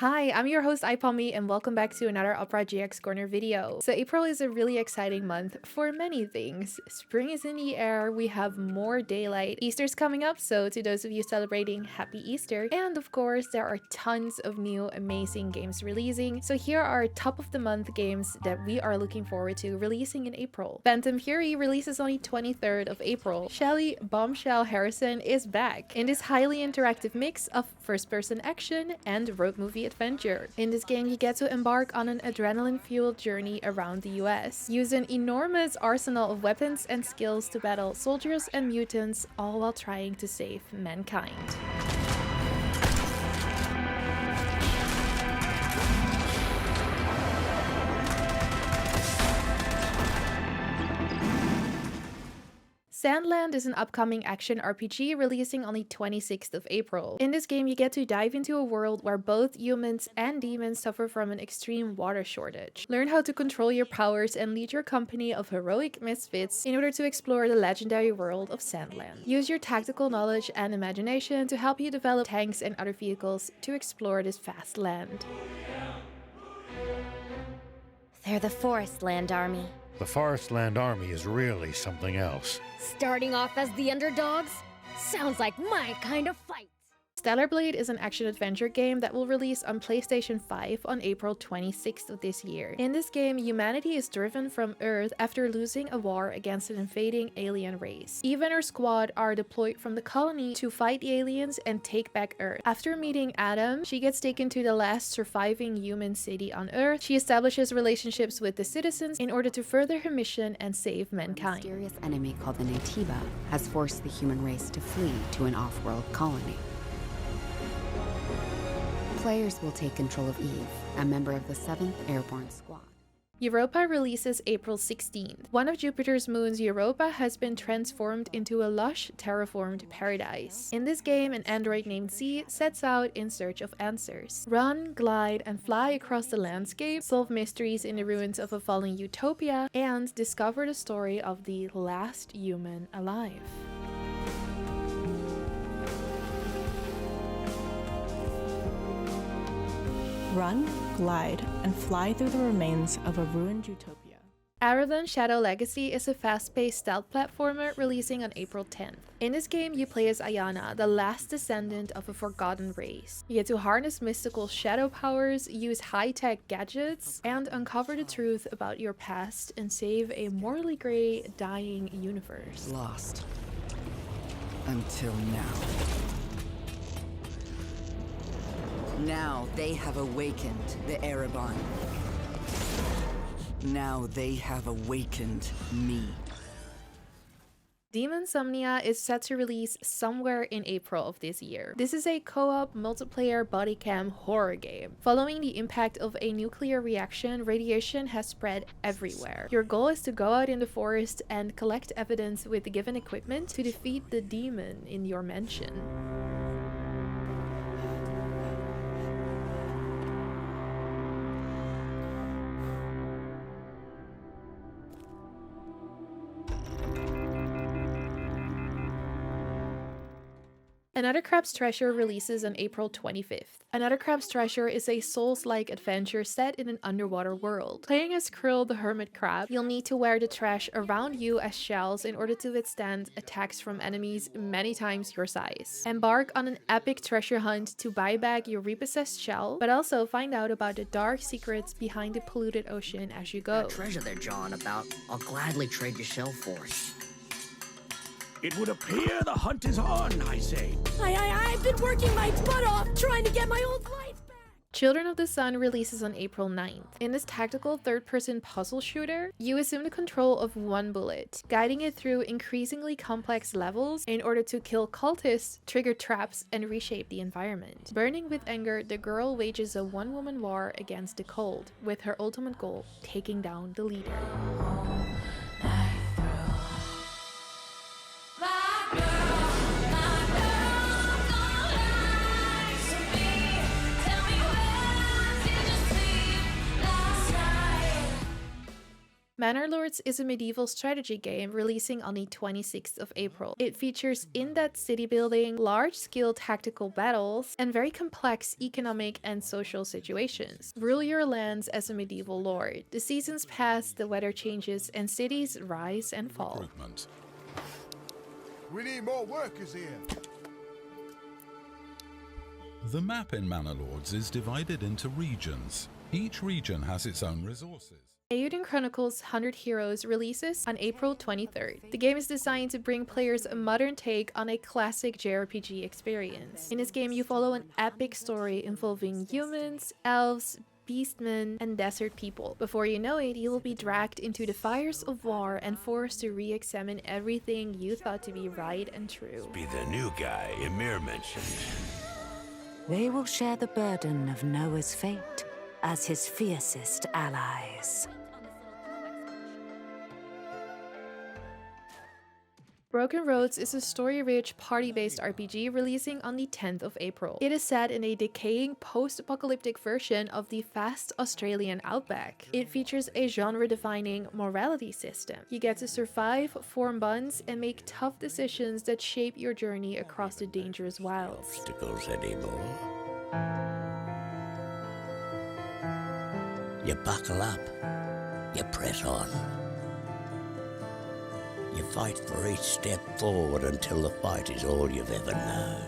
Hi, I'm your host iPalmy and welcome back to another Opera GX Corner video. So April is a really exciting month for many things. Spring is in the air, we have more daylight, Easter's coming up, so to those of you celebrating, happy Easter. And of course, there are tons of new amazing games releasing. So here are top of the month games that we are looking forward to releasing in April. Phantom Fury releases on the 23rd of April. Shelly Bombshell Harrison is back in this highly interactive mix of first-person action and road movie adventure. In this game, you get to embark on an adrenaline-fueled journey around the US. Use an enormous arsenal of weapons and skills to battle soldiers and mutants, all while trying to save mankind. Sandland is an upcoming action RPG releasing on the 26th of April. In this game, you get to dive into a world where both humans and demons suffer from an extreme water shortage. Learn how to control your powers and lead your company of heroic misfits in order to explore the legendary world of Sandland. Use your tactical knowledge and imagination to help you develop tanks and other vehicles to explore this vast land. They're the Forest Land Army. The Forest Land Army is really something else. Starting off as the underdogs? Sounds like my kind of fight. Stellar Blade is an action-adventure game that will release on PlayStation 5 on April 26th of this year. In this game, humanity is driven from Earth after losing a war against an invading alien race. Eve and her squad are deployed from the colony to fight the aliens and take back Earth. After meeting Adam, she gets taken to the last surviving human city on Earth. She establishes relationships with the citizens in order to further her mission and save mankind. A mysterious enemy called the Natiba has forced the human race to flee to an off-world colony. Players will take control of Eve, a member of the 7th Airborne Squad. EUROPA releases April 16th. One of Jupiter's moons, EUROPA, has been transformed into a lush, terraformed paradise. In this game, an android named Z sets out in search of answers. Run, glide, and fly across the landscape, solve mysteries in the ruins of a fallen utopia, and discover the story of the last human alive. Run, glide, and fly through the remains of a ruined utopia. Ereban Shadow Legacy is a fast-paced stealth platformer releasing on April 10th. In this game, you play as Ayana, the last descendant of a forgotten race. You get to harness mystical shadow powers, use high-tech gadgets, and uncover the truth about your past and save a morally gray, dying universe. Lost. Until now. Now they have awakened the Ereban. Now they have awakened me. Demonsomnia is set to release somewhere in April of this year. This is a co-op multiplayer body cam horror game. Following the impact of a nuclear reaction, radiation has spread everywhere. Your goal is to go out in the forest and collect evidence with the given equipment to defeat the demon in your mansion. Another Crab's Treasure releases on April 25th. Another Crab's Treasure is a Souls-like adventure set in an underwater world. Playing as Krill the Hermit Crab, you'll need to wear the trash around you as shells in order to withstand attacks from enemies many times your size. Embark on an epic treasure hunt to buy back your repossessed shell, but also find out about the dark secrets behind the polluted ocean as you go. That treasure they're jawing about, I'll gladly trade your shell for it. It would appear the hunt is on, I say. I've been working my butt off trying to get my old life back. Children of the Sun releases on April 9th. In this tactical third-person puzzle shooter, you assume the control of one bullet, guiding it through increasingly complex levels in order to kill cultists, trigger traps, and reshape the environment. Burning with anger, the girl wages a one-woman war against the cold, with her ultimate goal, taking down the leader. Manor Lords is a medieval strategy game releasing on the 26th of April. It features in-depth city building, large-scale tactical battles, and very complex economic and social situations. Rule your lands as a medieval lord. The seasons pass, the weather changes, and cities rise and fall. We need more workers here. The map in Manor Lords is divided into regions. Each region has its own resources. Eiyuden Chronicle's 100 Heroes releases on April 23rd. The game is designed to bring players a modern take on a classic JRPG experience. In this game, you follow an epic story involving humans, elves, beastmen, and desert people. Before you know it, you will be dragged into the fires of war and forced to re-examine everything you thought to be right and true. Be the new guy Emir mentioned. They will share the burden of Noah's fate as his fiercest allies. Broken Roads is a story-rich, party-based RPG releasing on the 10th of April. It is set in a decaying, post-apocalyptic version of the vast Australian outback. It features a genre-defining morality system. You get to survive, form bonds, and make tough decisions that shape your journey across the dangerous wilds. Obstacles anymore? You buckle up. You press on. You fight for each step forward until the fight is all you've ever known.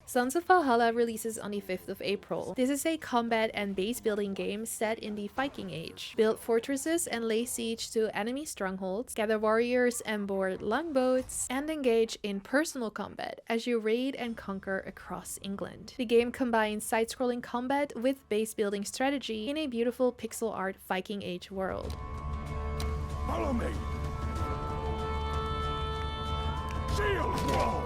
Sons of Valhalla releases on the 5th of April. This is a combat and base building game set in the Viking Age. Build fortresses and lay siege to enemy strongholds, gather warriors and board longboats, and engage in personal combat as you raid and conquer across England. The game combines side-scrolling combat with base building strategy in a beautiful pixel art Viking Age world. Follow me! Shield wall!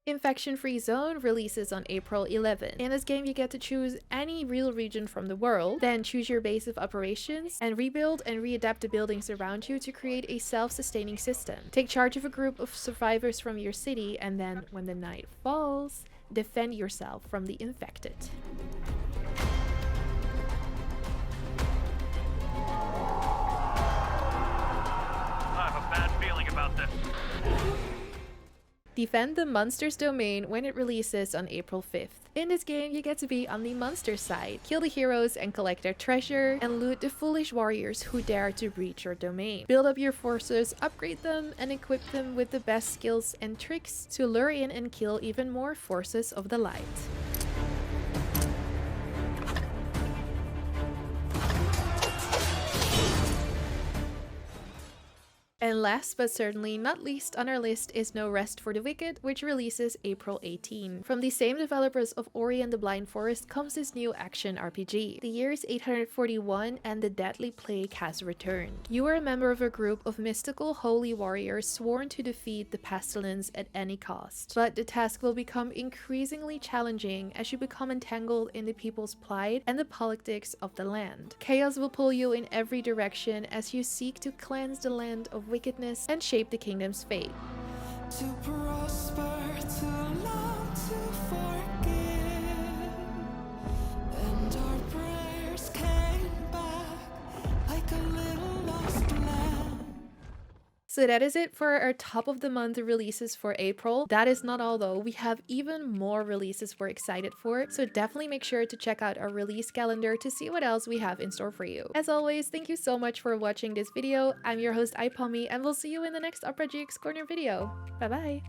Infection-Free Zone releases on April 11. In this game, you get to choose any real region from the world, then choose your base of operations, and rebuild and readapt the buildings around you to create a self-sustaining system. Take charge of a group of survivors from your city, and then, when the night falls, defend yourself from the infected. I have a bad feeling about this. Defend the Monsters domain when it releases on April 5th. In this game, you get to be on the monster side, kill the heroes and collect their treasure, and loot the foolish warriors who dare to breach your domain. Build up your forces, upgrade them, and equip them with the best skills and tricks to lure in and kill even more forces of the light. And last but certainly not least on our list is No Rest for the Wicked, which releases April 18. From the same developers of Ori and the Blind Forest comes this new action RPG. The year is 841 and the deadly plague has returned. You are a member of a group of mystical holy warriors sworn to defeat the pestilence at any cost. But the task will become increasingly challenging as you become entangled in the people's plight and the politics of the land. Chaos will pull you in every direction as you seek to cleanse the land of wickedness and shape the kingdom's fate. To prosper, to love, to forgive, and our prayers came back like a little lost lamb. So that is it for our top of the month releases for April. That is not all though. We have even more releases we're excited for. So definitely make sure to check out our release calendar to see what else we have in store for you. As always, thank you so much for watching this video. I'm your host, iPalmy, and we'll see you in the next Opera GX Corner video. Bye bye!